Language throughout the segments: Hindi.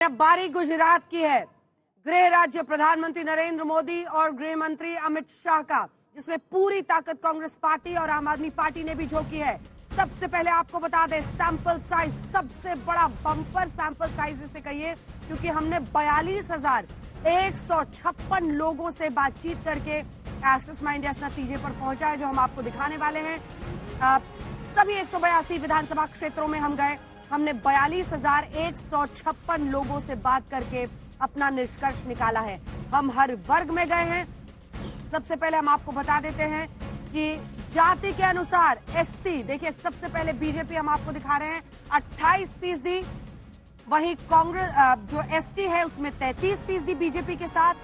अब बारी गुजरात की है। गृह राज्य प्रधानमंत्री नरेंद्र मोदी और गृह मंत्री अमित शाह का, जिसमें पूरी ताकत कांग्रेस पार्टी और आम आदमी पार्टी ने भी झोंकी है। सबसे पहले आपको बता दें, सैंपल साइज सबसे बड़ा बम्पर सैंपल साइज इसे कहिए, क्योंकि हमने 42,156 लोगों से बातचीत करके एक्सिस माइंड इस नतीजे पर पहुंचा है, जो हम आपको दिखाने वाले हैं। सभी 182 विधानसभा क्षेत्रों में हम गए। हमने 42,156 लोगों से बात करके अपना निष्कर्ष निकाला है। हम हर वर्ग में गए हैं। सबसे पहले हम आपको बता देते हैं कि जाति के अनुसार एससी, देखिए सबसे पहले बीजेपी हम आपको दिखा रहे हैं 28%, वहीं कांग्रेस जो एसटी है उसमें 33% बीजेपी के साथ,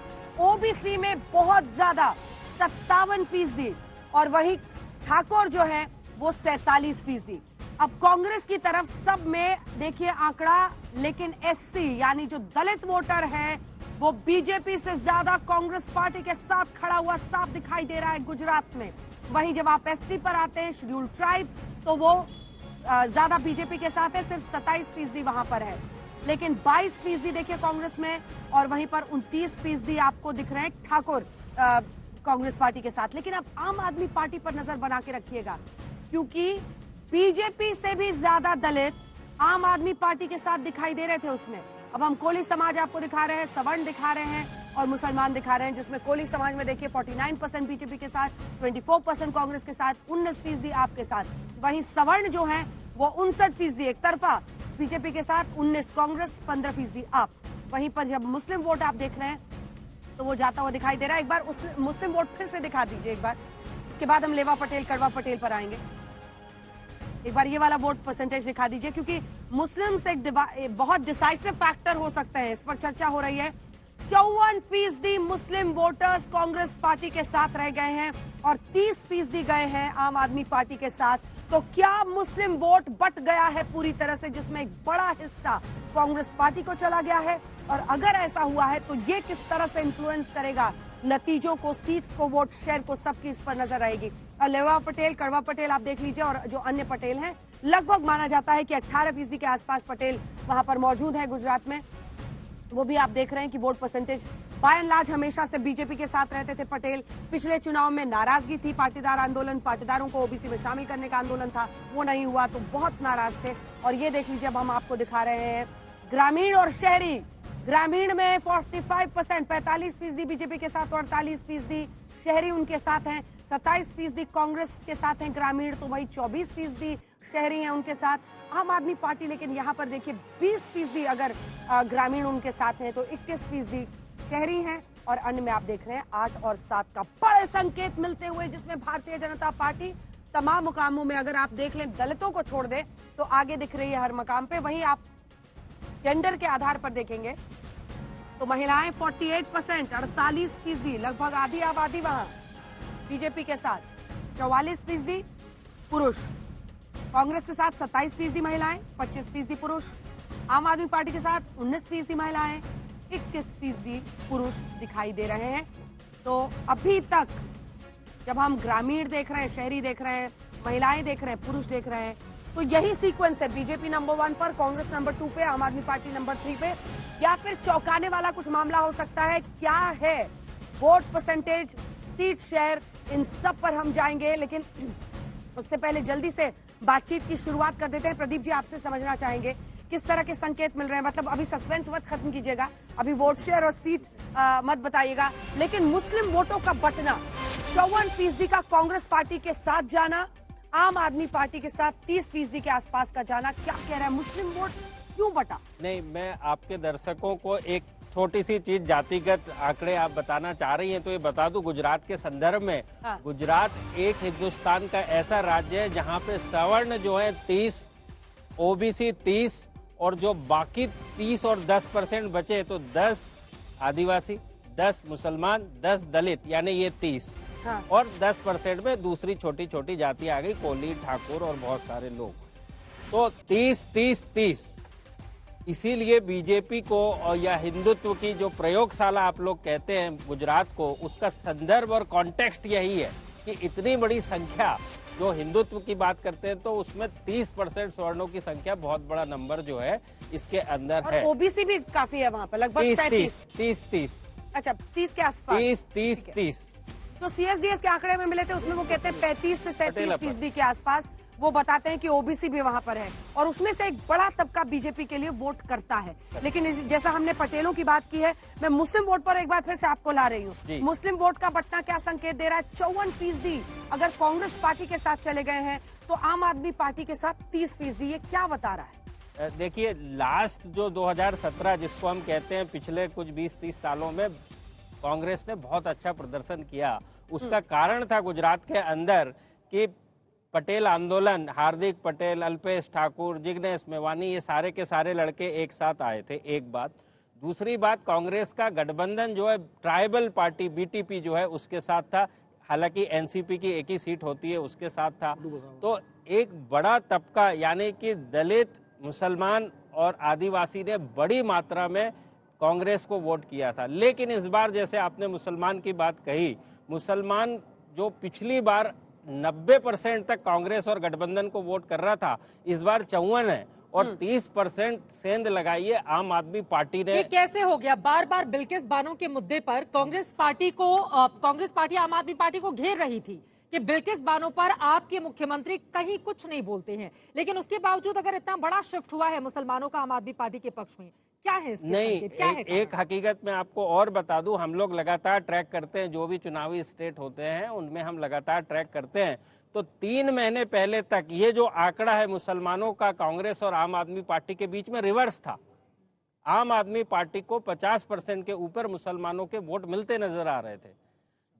ओबीसी में बहुत ज्यादा 57%, और वहीं ठाकुर जो है वो 47%। अब कांग्रेस की तरफ सब में देखिए आंकड़ा, लेकिन एससी यानी जो दलित वोटर है वो बीजेपी से ज्यादा कांग्रेस पार्टी के साथ खड़ा हुआ साफ दिखाई दे रहा है गुजरात में। वहीं जब आप एसटी पर आते हैं, शेड्यूल्ड ट्राइब, तो वो ज्यादा बीजेपी के साथ है, सिर्फ 27% वहां पर है, लेकिन 22% देखिए कांग्रेस में, और वहीं पर 29% आपको दिख रहे हैं ठाकुर कांग्रेस पार्टी के साथ। लेकिन अब आम आदमी पार्टी पर नजर बना के रखिएगा, क्योंकि बीजेपी से भी ज्यादा दलित आम आदमी पार्टी के साथ दिखाई दे रहे थे उसमें। अब हम कोली समाज आपको दिखा रहे हैं, सवर्ण दिखा रहे हैं और मुसलमान दिखा रहे हैं, जिसमें कोली समाज में देखिए 49% बीजेपी के साथ, 24% कांग्रेस के साथ, 19% आपके साथ। वहीं सवर्ण जो है वो 59% एक तरफा बीजेपी के साथ, 19 कांग्रेस, 15% आप। वहीं पर जब मुस्लिम वोट आप देख रहे हैं तो वो जाता हुआ दिखाई दे रहा है। एक बार उस मुस्लिम वोट फिर से दिखा दीजिए एक बार, उसके बाद हम लेवा पटेल, कड़वा पटेल पर आएंगे। एक बार ये वाला वोट परसेंटेज दिखा दीजिए, क्योंकि मुस्लिम्स एक बहुत डिसाइसिव फैक्टर हो सकते हैं, इस पर चर्चा हो रही है। 54% मुस्लिम वोटर्स कांग्रेस पार्टी के साथ रह गए हैं और 30% गए हैं आम आदमी पार्टी के साथ। तो क्या मुस्लिम वोट बट गया है पूरी तरह से, जिसमें एक बड़ा हिस्सा कांग्रेस पार्टी को चला गया है? और अगर ऐसा हुआ है तो ये किस तरह से इन्फ्लुएंस करेगा नतीजों को, सीट्स को, वोट शेयर को, सबकी इस पर नजर रहेगी। और लेवा पटेल, कड़वा पटेल आप देख लीजिए, और जो अन्य पटेल हैं, लगभग माना जाता है कि 18% के आसपास पटेल वहां पर मौजूद है गुजरात में। वो भी आप देख रहे हैं कि vote percentage by and large हमेशा से बीजेपी के साथ रहते थे पटेल। पिछले चुनाव में नाराजगी थी, पाटीदार आंदोलन, पाटीदारों को ओबीसी में शामिल करने का आंदोलन था, वो नहीं हुआ तो बहुत नाराज थे। और ये देख लीजिए, अब हम आपको दिखा रहे हैं ग्रामीण और शहरी। ग्रामीण में 45%, 45% बीजेपी के साथ और 48% शहरी उनके साथ हैं। 27% कांग्रेस के साथ हैं ग्रामीण, तो वही 24% शहरी हैं उनके साथ आम आदमी पार्टी। लेकिन यहाँ पर देखिए 20% अगर ग्रामीण उनके साथ हैं तो 21% शहरी हैं, और अन्य में आप देख रहे हैं 8 और 7 का बड़े संकेत मिलते हुए, जिसमें भारतीय जनता पार्टी तमाम मुकामों में, अगर आप देख लें दलितों को छोड़ दे तो आगे दिख रही है हर मकाम पे। वहीं आप जेंडर के आधार पर देखेंगे तो महिलाएं 48%, 48%, लगभग आधी आबादी वहां बीजेपी के साथ, 44% पुरुष। कांग्रेस के साथ 27% महिलाएं, 25% पुरुष। आम आदमी पार्टी के साथ 19% महिलाएं, 21% पुरुष दिखाई दे रहे हैं। तो अभी तक जब हम ग्रामीण देख रहे हैं, शहरी देख रहे हैं, महिलाएं देख रहे हैं, पुरुष देख रहे हैं, तो यही सीक्वेंस है। बीजेपी नंबर 1 पर, कांग्रेस नंबर 2 पे, आम आदमी पार्टी नंबर 3 पे, या फिर चौंकाने वाला कुछ मामला हो सकता है। क्या है वोट परसेंटेज, सीट शेयर, इन सब पर हम जाएंगे, लेकिन उससे पहले जल्दी से बातचीत की शुरुआत कर देते हैं। प्रदीप जी, आपसे समझना चाहेंगे किस तरह के संकेत मिल रहे हैं। मतलब अभी सस्पेंस मत खत्म कीजिएगा, अभी वोट शेयर और सीट मत बताइएगा, लेकिन मुस्लिम वोटों का बंटना, 54% का कांग्रेस पार्टी के साथ जाना, आम आदमी पार्टी के साथ 30% के आसपास का जाना, क्या कह रहा है? मुस्लिम वोट क्यों बटा? नहीं, मैं आपके दर्शकों को एक छोटी सी चीज, जातिगत आंकड़े आप बताना चाह रही हैं तो ये बता दूं, गुजरात के संदर्भ में, हाँ। गुजरात एक हिंदुस्तान का ऐसा राज्य है जहां पे सवर्ण जो है 30, ओबीसी 30, और जो बाकी 30 और 10% बचे, तो 10 आदिवासी, 10 मुसलमान, 10 दलित, यानी ये 30, हाँ। और 10% में दूसरी छोटी छोटी जाति आ गई, कोली, ठाकुर और बहुत सारे लोग। तो 30, 30, 30। इसीलिए बीजेपी को, और या हिंदुत्व की जो प्रयोगशाला आप लोग कहते हैं गुजरात को, उसका संदर्भ और कॉन्टेक्स्ट यही है कि इतनी बड़ी संख्या जो हिंदुत्व की बात करते हैं तो उसमें 30% सवर्णों की संख्या बहुत बड़ा नंबर जो है इसके अंदर है। ओबीसी भी काफी है वहाँ पर, लगभग 30। अच्छा, 30 के आसपास। 30। तो सीएसडीएस के आंकड़े में मिले थे, उसमें वो कहते हैं 35 से 37% के आसपास वो बताते हैं कि ओबीसी भी वहां पर है, और उसमें से एक बड़ा तबका बीजेपी के लिए वोट करता है। लेकिन जैसा हमने पटेलों की बात की है, मैं मुस्लिम वोट पर एक बार फिर से आपको ला रही हूँ। मुस्लिम वोट का बंटना क्या संकेत दे रहा है? 54%। अगर कांग्रेस पार्टी के साथ चले गए हैं तो आम आदमी पार्टी के साथ 30%। ये क्या बता रहा है? देखिए, लास्ट जो 2017 जिसको हम कहते हैं पिछले कुछ 20-30 सालों में कांग्रेस ने बहुत अच्छा प्रदर्शन किया। उसका कारण था गुजरात के अंदर कि पटेल आंदोलन, हार्दिक पटेल, अल्पेश ठाकुर, जिग्नेश मेवानी, ये सारे के सारे लड़के एक साथ आए थे। एक बात। दूसरी बात, कांग्रेस का गठबंधन जो है ट्राइबल पार्टी बीटीपी जो है उसके साथ था। हालांकि एनसीपी की एक ही सीट होती है, उसके साथ था। तो एक बड़ा तबका यानी कि दलित, मुसलमान और आदिवासी ने बड़ी मात्रा में कांग्रेस को वोट किया था। लेकिन इस बार जैसे आपने मुसलमान की बात कही, मुसलमान जो पिछली बार 90% तक कांग्रेस और गठबंधन को वोट कर रहा था, इस बार 54 है और 30% सेंध लगाइए आम आदमी पार्टी ने। ये कैसे हो गया? बार बार बिल्किस बानो के मुद्दे पर कांग्रेस पार्टी आम आदमी पार्टी को घेर रही थी कि बिल्किस बानो पर आपके मुख्यमंत्री कहीं कुछ नहीं बोलते हैं, लेकिन उसके बावजूद अगर इतना बड़ा शिफ्ट हुआ है मुसलमानों का आम आदमी पार्टी के पक्ष में, क्या है इसके नहीं, क्या है? एक हकीकत में आपको और बता दूं, हम लोग लगातार ट्रैक करते हैं, जो भी चुनावी स्टेट होते हैं उनमें हम लगातार ट्रैक करते हैं। तो 3 महीने पहले तक ये जो आंकड़ा है मुसलमानों का कांग्रेस और आम आदमी पार्टी के बीच में रिवर्स था। आम आदमी पार्टी को 50% के ऊपर मुसलमानों के वोट मिलते नजर आ रहे थे।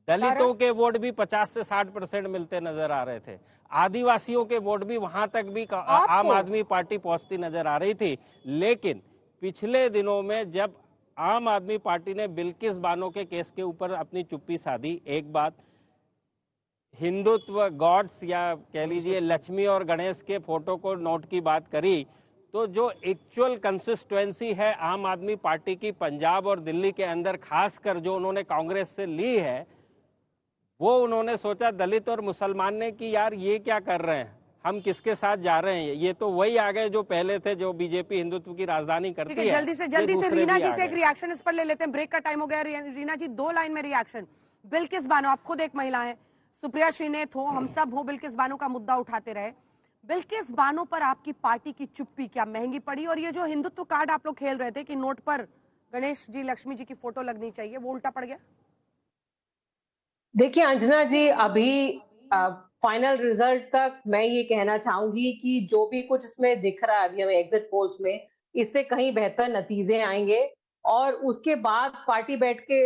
दलितों के वोट भी 50 से 60% मिलते नजर आ रहे थे। आदिवासियों के वोट भी वहां तक भी आम आदमी पार्टी पहुंचती नजर आ रही थी। लेकिन पिछले दिनों में जब आम आदमी पार्टी ने बिल्किस बानो के केस के ऊपर अपनी चुप्पी साधी, एक बात, हिंदुत्व गॉड्स या कह लीजिए लक्ष्मी और गणेश के फोटो को नोट की बात करी, तो जो एक्चुअल कंसिस्टेंसी है आम आदमी पार्टी की पंजाब और दिल्ली के अंदर, खासकर जो उन्होंने कांग्रेस से ली है, वो उन्होंने सोचा दलित और मुसलमान ने कि यार ये क्या कर रहे हैं, हम किसके साथ जा रहे हैं। ये तो वही आ गए जो पहले थे, जो बीजेपी हिंदुत्व की राजधानी करती है। जल्दी से रीना जी से एक रिएक्शन इस पर ले लेते हैं, ब्रेक का टाइम हो गया। रीना जी, 2 लाइन में रिएक्शन। बिल्किस बानो, आप खुद एक महिला हैं, सुप्रिया श्रीनेत हो, हम सब हो, बिल्किस बानो का मुद्दा उठाते रहे। बिल्किस बानो पर आपकी पार्टी की चुप्पी क्या महंगी पड़ी? और ये जो हिंदुत्व कार्ड आप लोग खेल रहे थे कि नोट पर गणेश जी, लक्ष्मी जी की फोटो लगनी चाहिए, वो उल्टा पड़ गया? देखिए अंजना जी, अभी फाइनल रिजल्ट तक मैं ये कहना चाहूंगी कि जो भी कुछ इसमें दिख रहा है अभी हमें एग्जिट पोल्स में, इससे कहीं बेहतर नतीजे आएंगे और उसके बाद पार्टी बैठ के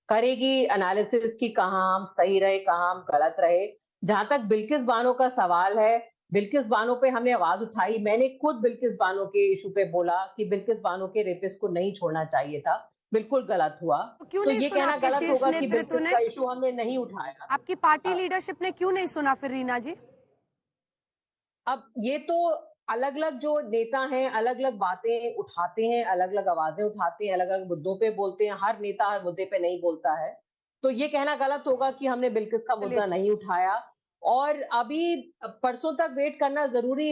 करेगी एनालिसिस कि कहाँ हम सही रहे, कहाँ हम गलत रहे। जहां तक बिल्किस बानो का सवाल है, बिल्किस बानो पे हमने आवाज उठाई। मैंने खुद बिल्किस बानो के इशू पे बोला कि बिल्किस बानो के रेपिस्ट को नहीं छोड़ना चाहिए था, बिल्कुल गलत हुआ। तो ये कहना गलत होगा कि बिल्किस का इशू हमने नहीं उठाया। आपकी पार्टी लीडरशिप ने क्यों नहीं सुना फिर रीना जी? अब ये तो अलग अलग जो नेता हैं अलग अलग बातें उठाते हैं, अलग अलग आवाजें उठाते हैं, अलग अलग मुद्दों पे बोलते हैं। हर नेता हर मुद्दे पे नहीं बोलता है, तो ये कहना गलत होगा कि हमने बिल्किस का मुद्दा नहीं उठाया। और अभी परसों तक वेट करना जरूरी है।